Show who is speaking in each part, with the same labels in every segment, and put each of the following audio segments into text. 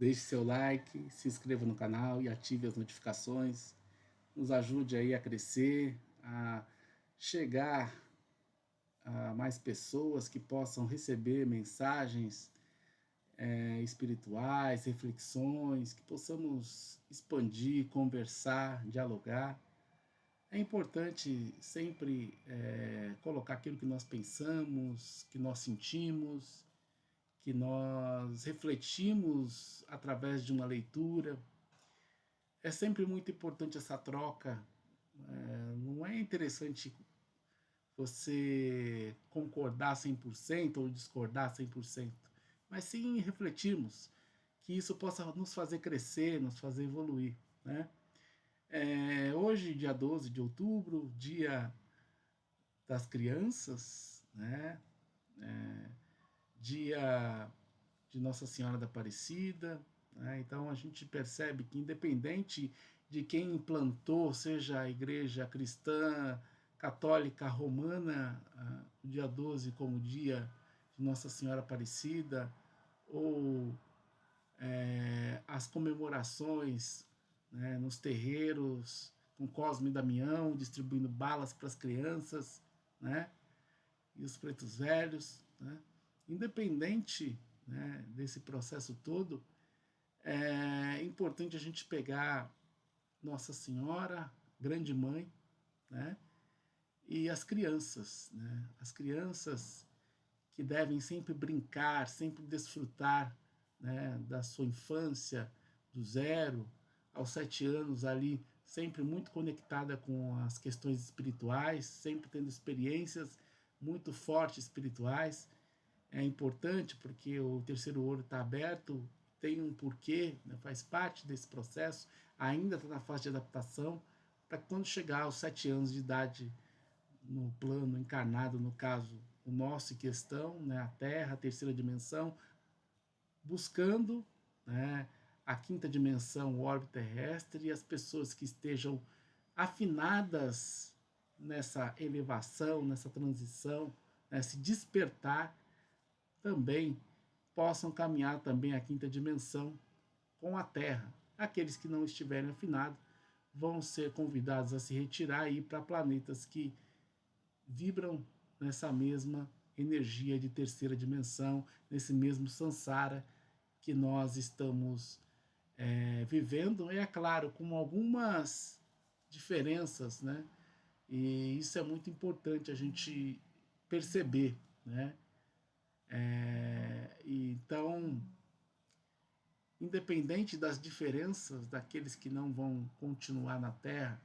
Speaker 1: Deixe seu like, se inscreva no canal e ative as notificações. Nos ajude aí a crescer, a chegar a mais pessoas que possam receber mensagens espirituais, reflexões, que possamos expandir, conversar, dialogar. É importante sempre colocar aquilo que nós pensamos, que nós sentimos, que nós refletimos através de uma leitura. É sempre muito importante essa troca. Não é interessante você concordar 100% ou discordar 100%, mas sim refletirmos, que isso possa nos fazer crescer, nos fazer evoluir, né? Hoje, dia 12 de outubro, dia das crianças, né? Dia de Nossa Senhora da Aparecida, né? Então a gente percebe que independente de quem implantou, seja a igreja cristã, católica, romana, o dia 12 como dia de Nossa Senhora Aparecida, ou as comemorações, né, nos terreiros, com Cosme e Damião, distribuindo balas para as crianças, né, e os pretos velhos, né, independente, né, desse processo todo, é importante a gente pegar Nossa Senhora, Grande Mãe, né, e as crianças, né, as crianças que devem sempre brincar, sempre desfrutar, né, da sua infância, do 0 aos 7 anos ali, sempre muito conectada com as questões espirituais, sempre tendo experiências muito fortes espirituais. É importante porque o terceiro olho está aberto, tem um porquê, né, faz parte desse processo, ainda está na fase de adaptação, para que quando chegar aos 7 anos de idade, no plano encarnado, no caso, o nosso questão, né, a Terra, a terceira dimensão, buscando, né, a quinta dimensão, o orbe terrestre, e as pessoas que estejam afinadas nessa elevação, nessa transição, nesse despertar, também possam caminhar também a quinta dimensão com a Terra. Aqueles que não estiverem afinados vão ser convidados a se retirar e ir para planetas que vibram nessa mesma energia de terceira dimensão, nesse mesmo samsara que nós estamos vivendo, e é claro, com algumas diferenças, né? E isso é muito importante a gente perceber, né? Então, independente das diferenças daqueles que não vão continuar na Terra,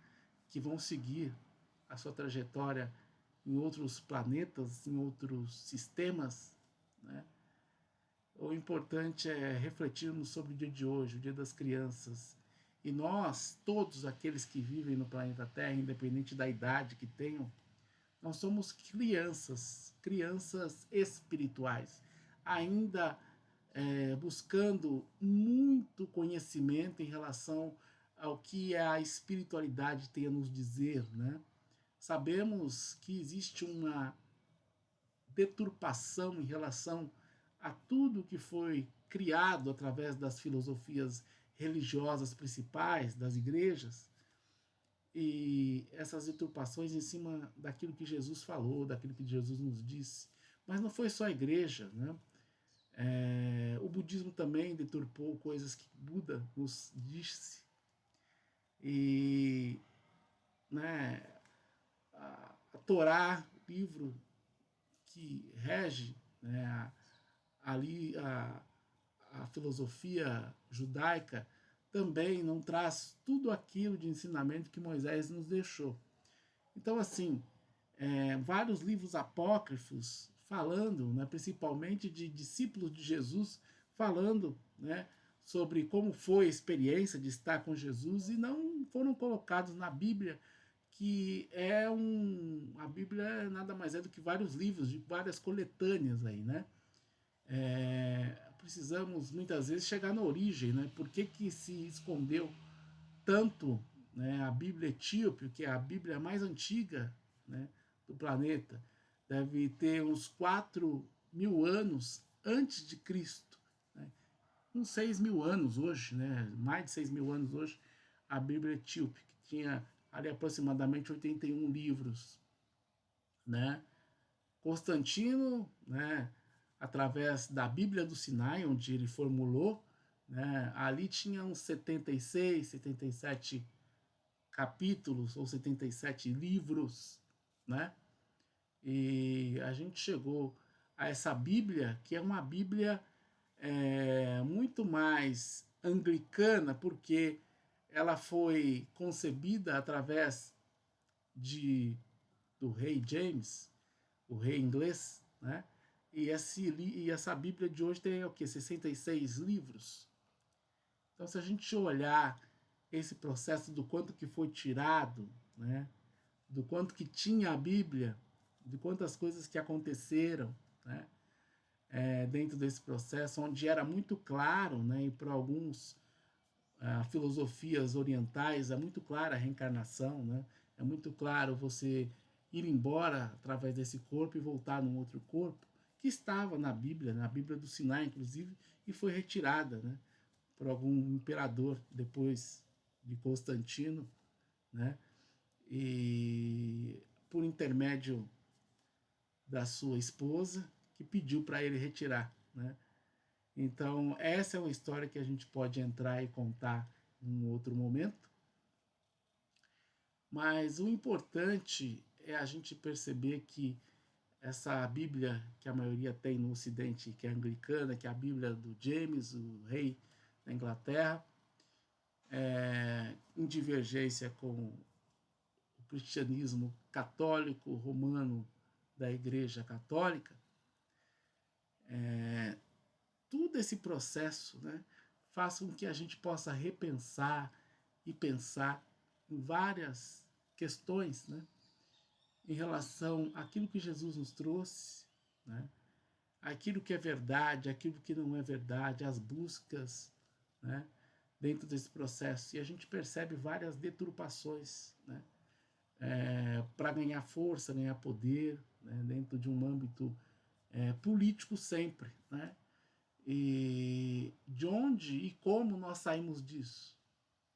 Speaker 1: que vão seguir a sua trajetória em outros planetas, em outros sistemas, né? O importante é refletirmos sobre o dia de hoje, o dia das crianças. E nós, todos aqueles que vivem no planeta Terra, independente da idade que tenham, nós somos crianças, crianças espirituais, ainda buscando muito conhecimento em relação ao que a espiritualidade tem a nos dizer, né? Sabemos que existe uma deturpação em relação a tudo que foi criado através das filosofias religiosas principais das igrejas, e essas deturpações em cima daquilo que Jesus falou, daquilo que Jesus nos disse. Mas não foi só a igreja, né? O budismo também deturpou coisas que Buda nos disse. E, né, a Torá, livro que rege, né, ali a filosofia judaica, também não traz tudo aquilo de ensinamento que Moisés nos deixou. Então, assim, vários livros apócrifos falando, né, principalmente de discípulos de Jesus, falando, né, sobre como foi a experiência de estar com Jesus, e não foram colocados na Bíblia, que a Bíblia nada mais é do que vários livros, de várias coletâneas aí, né? Precisamos muitas vezes chegar na origem, né? Por que se escondeu tanto, né, a Bíblia etíope, que é a Bíblia mais antiga, né, do planeta, deve ter uns 4.000 anos antes de Cristo, né? uns 6.000 anos hoje, né? Mais de 6.000 anos hoje, a Bíblia Etíope, que tinha ali aproximadamente 81 livros, né? Constantino, né, através da Bíblia do Sinai, onde ele formulou, né, ali tinha uns 76, 77 capítulos ou 77 livros, né? E a gente chegou a essa Bíblia, que é uma Bíblia muito mais anglicana, porque ela foi concebida através de, do rei James, o rei inglês, né? E essa Bíblia de hoje tem o quê? 66 livros. Então, se a gente olhar esse processo do quanto que foi tirado, né? Do quanto que tinha a Bíblia, de quantas coisas que aconteceram, né? Dentro desse processo, onde era muito claro, né? E para alguns filosofias orientais é muito clara a reencarnação, né? É muito claro você ir embora através desse corpo e voltar num outro corpo, que estava na Bíblia do Sinai, inclusive, e foi retirada, né? Por algum imperador depois de Constantino, né? E por intermédio da sua esposa, que pediu para ele retirar, né? Então, essa é uma história que a gente pode entrar e contar em um outro momento, mas o importante é a gente perceber que essa Bíblia que a maioria tem no Ocidente, que é anglicana, que é a Bíblia do James, o rei da Inglaterra, em divergência com o cristianismo católico romano da Igreja Católica, tudo esse processo, né, faz com que a gente possa repensar e pensar em várias questões, né, em relação àquilo que Jesus nos trouxe, né, aquilo que é verdade, aquilo que não é verdade, as buscas, né, dentro desse processo. E a gente percebe várias deturpações, né, para ganhar força, ganhar poder, né, dentro de um âmbito político sempre, né? E de onde e como nós saímos disso?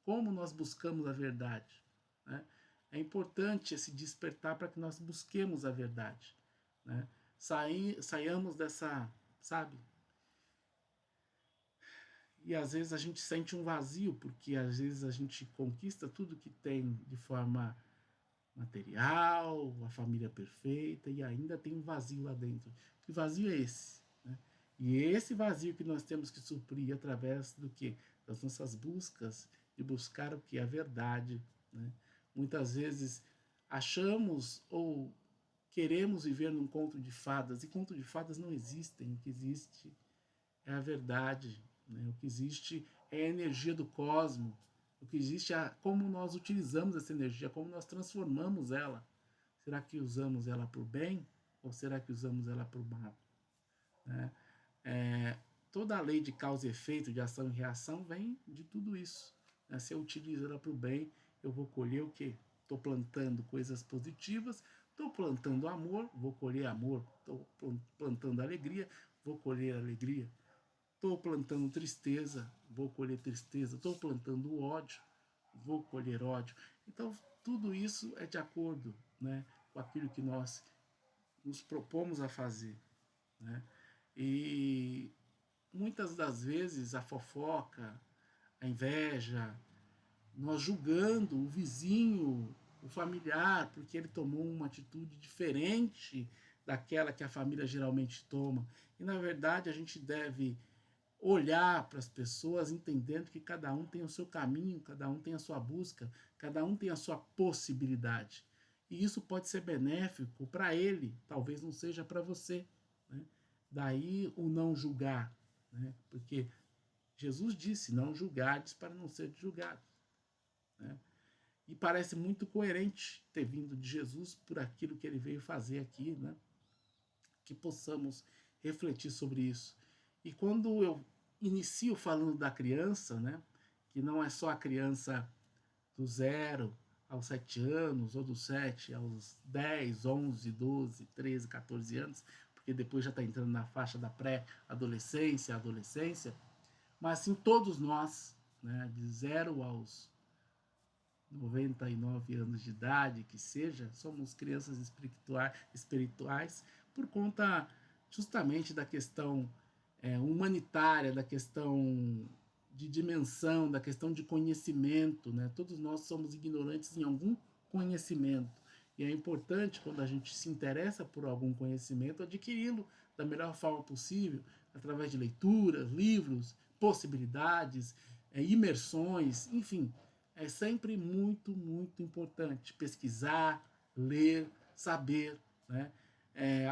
Speaker 1: Como nós buscamos a verdade? Né? É importante esse despertar para que nós busquemos a verdade, né? Saiamos dessa, sabe? E às vezes a gente sente um vazio, porque às vezes a gente conquista tudo que tem de forma material, a família perfeita, e ainda tem um vazio lá dentro. Que vazio é esse? Né? E esse vazio que nós temos que suprir através do que? Das nossas buscas, de buscar o que é a verdade. Né? Muitas vezes achamos ou queremos viver num conto de fadas, e conto de fadas não existem. O que existe é a verdade. Né? O que existe é a energia do cosmos. O que existe é como nós utilizamos essa energia, como nós transformamos ela. Será que usamos ela para o bem ou será que usamos ela para o mal? Né? Toda a lei de causa e efeito, de ação e reação, vem de tudo isso. Né? Se eu utilizo ela para o bem, eu vou colher o quê? Estou plantando coisas positivas, estou plantando amor, vou colher amor. Estou plantando alegria, vou colher alegria. Estou plantando tristeza, vou colher tristeza. Estou plantando ódio, vou colher ódio. Então, tudo isso é de acordo, né, com aquilo que nós nos propomos a fazer. Né? E muitas das vezes a fofoca, a inveja, nós julgando o vizinho, o familiar, porque ele tomou uma atitude diferente daquela que a família geralmente toma. E, na verdade, a gente deve olhar para as pessoas entendendo que cada um tem o seu caminho, cada um tem a sua busca, cada um tem a sua possibilidade. E isso pode ser benéfico para ele, talvez não seja para você. Né? Daí o não julgar, né? Porque Jesus disse, não julgardes para não ser julgados. Né? E parece muito coerente ter vindo de Jesus por aquilo que ele veio fazer aqui, né? Que possamos refletir sobre isso. E quando eu inicio falando da criança, né, que não é só a criança do 0 aos 7 anos, ou do 7 aos 10, 11, 12, 13, 14 anos, porque depois já está entrando na faixa da pré-adolescência, adolescência, mas sim todos nós, né, de 0 aos 99 anos de idade, que seja, somos crianças espirituais por conta justamente da questão humanitária, da questão de dimensão, da questão de conhecimento, né? Todos nós somos ignorantes em algum conhecimento. E é importante, quando a gente se interessa por algum conhecimento, adquiri-lo da melhor forma possível, através de leituras, livros, possibilidades, imersões, enfim. É sempre muito, muito importante pesquisar, ler, saber, né?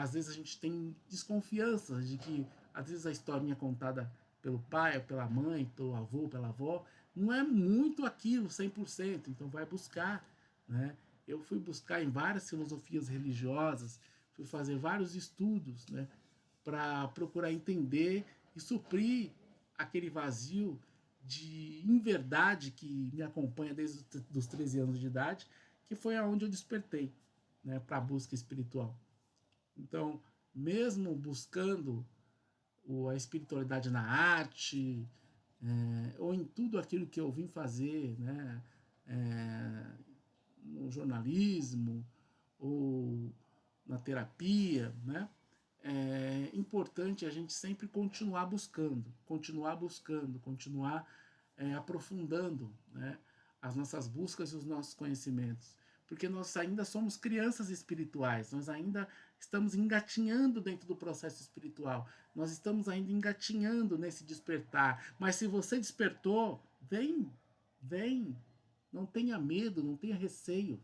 Speaker 1: Às vezes a gente tem desconfianças de que, às vezes, a historinha contada pelo pai, ou pela mãe, pelo avô, pela avó, não é muito aquilo 100%, então vai buscar, né? Eu fui buscar em várias filosofias religiosas, fui fazer vários estudos, né, para procurar entender e suprir aquele vazio de inverdade que me acompanha desde os 13 anos de idade, que foi aonde eu despertei, né, para a busca espiritual. Então, mesmo buscando a espiritualidade na arte, ou em tudo aquilo que eu vim fazer, né, é, no jornalismo ou na terapia, né, é importante a gente sempre continuar buscando, continuar aprofundando, né, as nossas buscas e os nossos conhecimentos. Porque nós ainda somos crianças espirituais, nós ainda estamos engatinhando dentro do processo espiritual, nós estamos ainda engatinhando nesse despertar. Mas se você despertou, vem, não tenha medo, não tenha receio,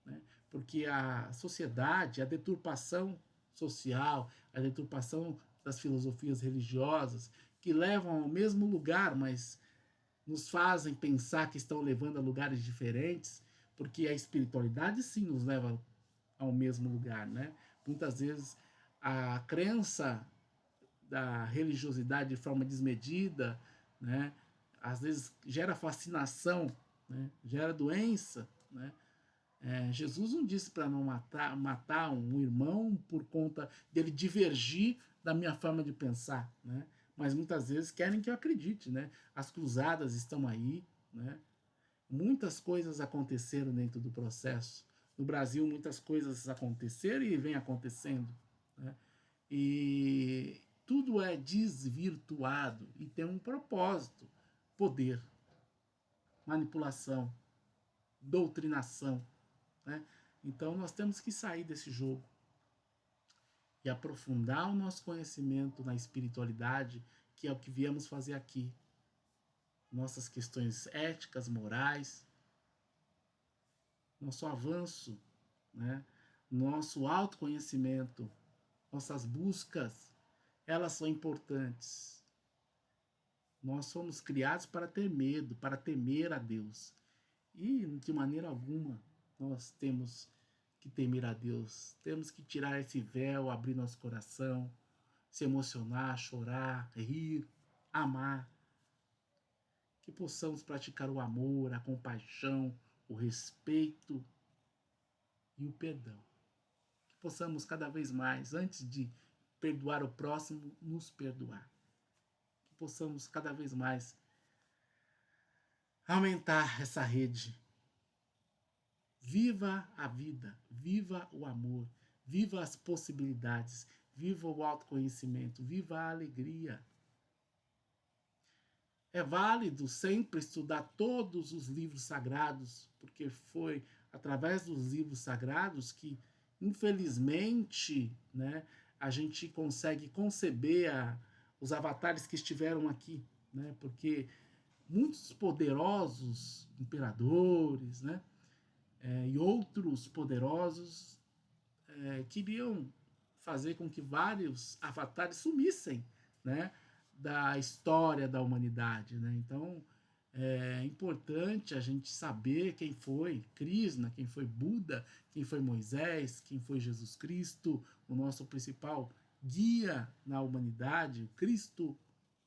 Speaker 1: né? Porque a sociedade, a deturpação social, a deturpação das filosofias religiosas, que levam ao mesmo lugar, mas nos fazem pensar que estão levando a lugares diferentes, porque a espiritualidade sim nos leva ao mesmo lugar, né? Muitas vezes a crença da religiosidade de forma desmedida, né, às vezes gera fascinação, né, gera doença, né? Jesus não disse para não matar um irmão por conta dele divergir da minha forma de pensar, né? Mas muitas vezes querem que eu acredite, né? As cruzadas estão aí, né? Muitas coisas aconteceram dentro do processo. No Brasil, muitas coisas aconteceram e vem acontecendo, né? E tudo é desvirtuado e tem um propósito: poder, manipulação, doutrinação, né? Então nós temos que sair desse jogo e aprofundar o nosso conhecimento na espiritualidade, que é o que viemos fazer aqui. Nossas questões éticas, morais, nosso avanço, né? Nosso autoconhecimento, nossas buscas, elas são importantes. Nós somos criados para ter medo, para temer a Deus. E de maneira alguma nós temos que temer a Deus. Temos que tirar esse véu, abrir nosso coração, se emocionar, chorar, rir, amar. Que possamos praticar o amor, a compaixão, o respeito e o perdão. Que possamos cada vez mais, antes de perdoar o próximo, nos perdoar. Que possamos cada vez mais aumentar essa rede. Viva a vida, viva o amor, viva as possibilidades, viva o autoconhecimento, viva a alegria. É válido sempre estudar todos os livros sagrados, porque foi através dos livros sagrados que, infelizmente, né, a gente consegue conceber os avatares que estiveram aqui, né, porque muitos poderosos imperadores, né, e outros poderosos queriam fazer com que vários avatares sumissem, né, da história da humanidade, né? Então é importante a gente saber quem foi Krishna, quem foi Buda, quem foi Moisés, quem foi Jesus Cristo, o nosso principal guia na humanidade, o Cristo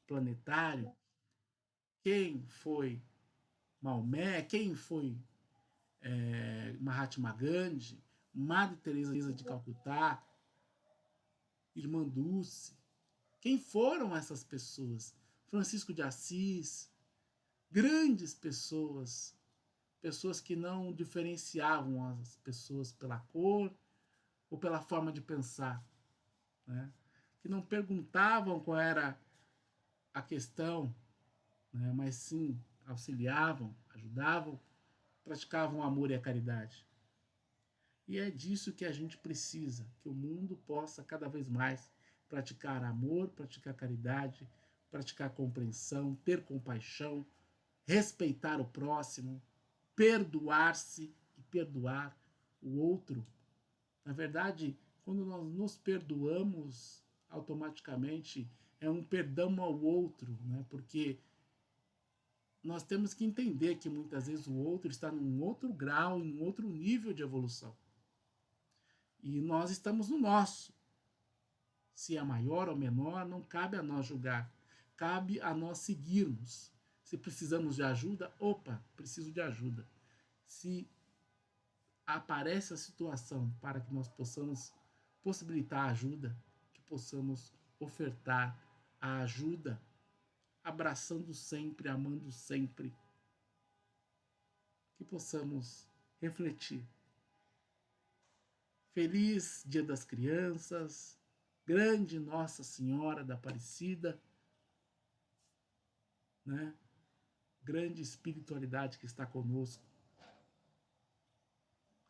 Speaker 1: planetário, quem foi Maomé, quem foi Mahatma Gandhi, Madre Teresa de Calcutá, Irmã Dulce. Quem foram essas pessoas? Francisco de Assis, grandes pessoas, pessoas que não diferenciavam as pessoas pela cor ou pela forma de pensar, né? Que não perguntavam qual era a questão, né? Mas sim auxiliavam, ajudavam, praticavam o amor e a caridade. E é disso que a gente precisa, que o mundo possa cada vez mais praticar amor, praticar caridade, praticar compreensão, ter compaixão, respeitar o próximo, perdoar-se e perdoar o outro. Na verdade, quando nós nos perdoamos, automaticamente é um perdão ao outro, né? Porque nós temos que entender que muitas vezes o outro está num outro grau, em um outro nível de evolução. E nós estamos no nosso. Se é maior ou menor, não cabe a nós julgar. Cabe a nós seguirmos. Se precisamos de ajuda, opa, preciso de ajuda. Se aparece a situação para que nós possamos possibilitar a ajuda, que possamos ofertar a ajuda, abraçando sempre, amando sempre, que possamos refletir. Feliz Dia das Crianças, grande Nossa Senhora da Aparecida, né? Grande espiritualidade que está conosco.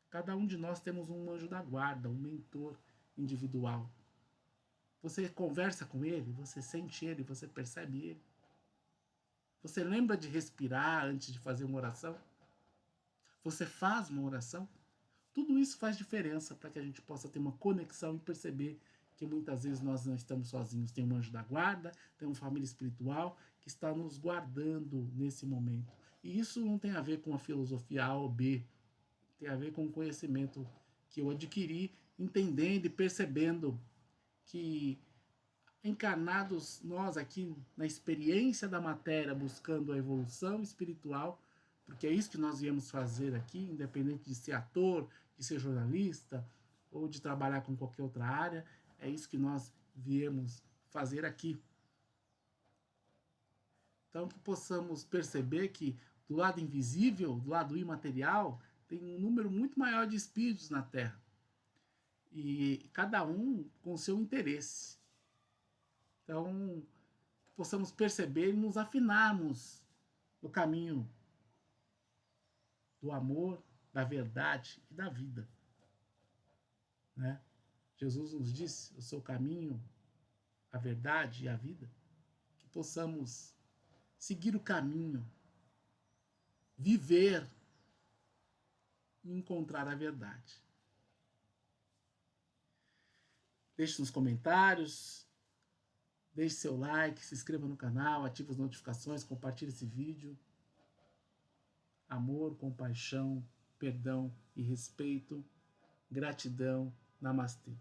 Speaker 1: Cada um de nós temos um anjo da guarda, um mentor individual. Você conversa com ele, você sente ele, você percebe ele. Você lembra de respirar antes de fazer uma oração? Você faz uma oração? Tudo isso faz diferença para que a gente possa ter uma conexão e perceber que muitas vezes nós não estamos sozinhos. Tem um anjo da guarda, tem uma família espiritual que está nos guardando nesse momento. E isso não tem a ver com a filosofia A ou B, tem a ver com o conhecimento que eu adquiri, entendendo e percebendo que encarnados nós aqui na experiência da matéria, buscando a evolução espiritual, porque é isso que nós viemos fazer aqui, independente de ser ator, de ser jornalista ou de trabalhar com qualquer outra área, é isso que nós viemos fazer aqui. Então, que possamos perceber que do lado invisível, do lado imaterial, tem um número muito maior de espíritos na Terra. E cada um com seu interesse. Então, que possamos perceber e nos afinarmos no caminho do amor, da verdade e da vida. Né? Jesus nos disse, o seu caminho, a verdade e a vida. Que possamos seguir o caminho, viver e encontrar a verdade. Deixe nos comentários, deixe seu like, se inscreva no canal, ative as notificações, compartilhe esse vídeo. Amor, compaixão, perdão e respeito. Gratidão. Namastê.